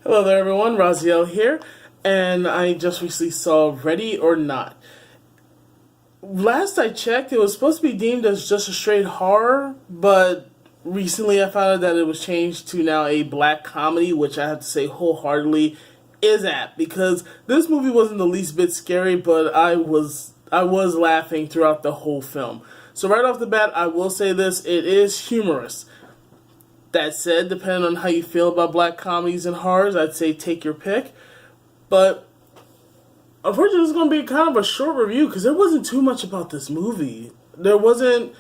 Hello there, everyone. Raziel here, and I just recently saw Ready or Not. Last I checked, it was supposed to be deemed as just a straight horror, but recently I found out that it was changed to now a black comedy, which I have to say wholeheartedly is apt, because this movie wasn't the least bit scary, but I was laughing throughout the whole film. So right off the bat, I will say this: it is humorous. That said, depending on how you feel about black comedies and horrors, I'd say take your pick. But unfortunately, it's going to be kind of a short review because there wasn't too much about this movie. There wasn't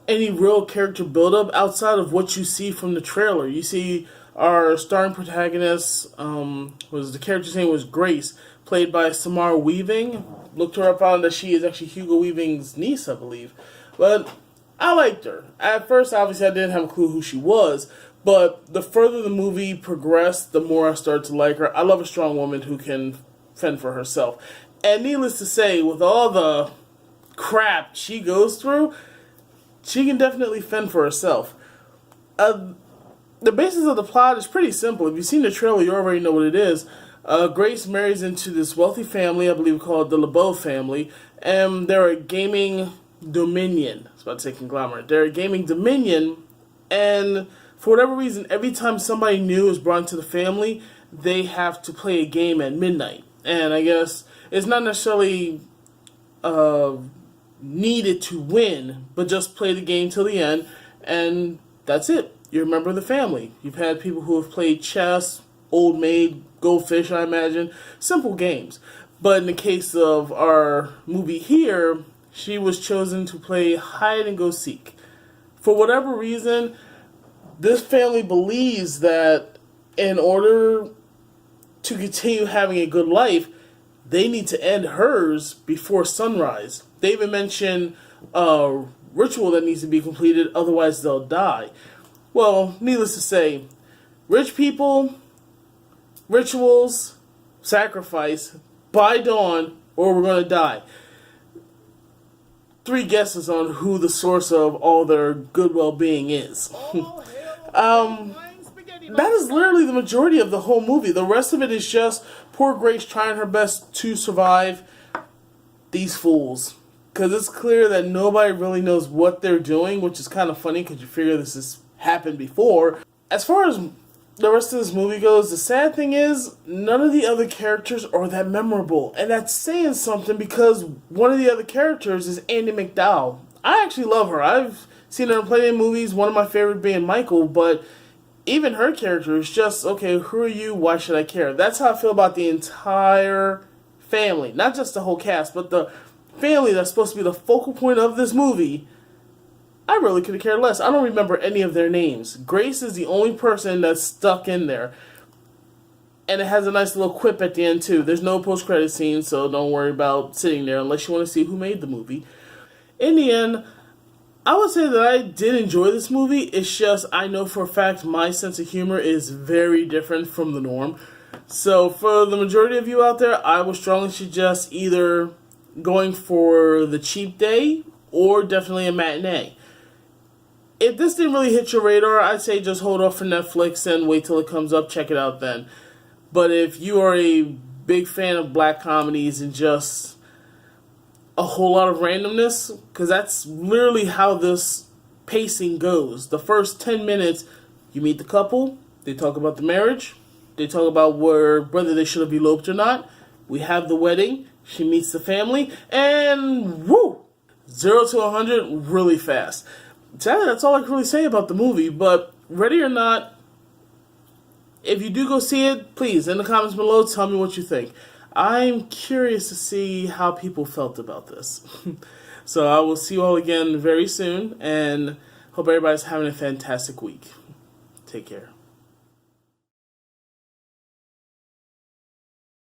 any real character buildup outside of what you see from the trailer. You see our starring protagonist, the character's name was Grace, played by Samara Weaving. Looked her up, found that she is actually Hugo Weaving's niece, I believe. But I liked her. At first, obviously, I didn't have a clue who she was, but the further the movie progressed, the more I started to like her. I love a strong woman who can fend for herself. And needless to say, with all the crap she goes through, she can definitely fend for herself. The basis of the plot is pretty simple. If you've seen the trailer, you already know what it is. Grace marries into this wealthy family, I believe called the LeBeau family, and they're a gaming dominion. I was about to say conglomerate. They're a gaming dominion, and for whatever reason, every time somebody new is brought into the family, they have to play a game at midnight. And I guess it's not necessarily needed to win, but just play the game till the end, and that's it. You're a member of the family. You've had people who have played chess, Old Maid, Goldfish, I imagine. Simple games. But in the case of our movie here, she was chosen to play hide and go seek. For whatever reason, this family believes that in order to continue having a good life, they need to end hers before sunrise. They even mention a ritual that needs to be completed, otherwise they'll die. Well, needless to say, rich people, rituals, sacrifice, by dawn, or we're going to die. 3 guesses on who the source of all their good well-being is. That is literally the majority of the whole movie. The rest of it is just poor Grace trying her best to survive these fools. Because it's clear that nobody really knows what they're doing, which is kind of funny because you figure this has happened before. As far as the rest of this movie goes, the sad thing is none of the other characters are that memorable. And that's saying something because one of the other characters is Andie MacDowell. I actually love her. I've seen her in plenty of movies, one of my favorite being Michael, but even her character is just, okay, who are you? Why should I care? That's how I feel about the entire family. Not just the whole cast, but the family that's supposed to be the focal point of this movie. I really could have cared less. I don't remember any of their names. Grace is the only person that's stuck in there. And it has a nice little quip at the end, too. There's no post-credit scene, so don't worry about sitting there unless you want to see who made the movie. In the end, I would say that I did enjoy this movie. It's just, I know for a fact my sense of humor is very different from the norm. So for the majority of you out there, I would strongly suggest either going for the cheap day or definitely a matinee. If this didn't really hit your radar, I'd say just hold off for Netflix and wait till it comes up, check it out then. But if you are a big fan of black comedies and just a whole lot of randomness, because that's literally how this pacing goes. The first 10 minutes, you meet the couple, they talk about the marriage, they talk about whether they should have eloped or not. We have the wedding, she meets the family, and woo! 0 to 100 really fast. Sadly, that's all I can really say about the movie, but Ready or Not, if you do go see it, please, in the comments below, tell me what you think. I'm curious to see how people felt about this. So I will see you all again very soon, and hope everybody's having a fantastic week. Take care.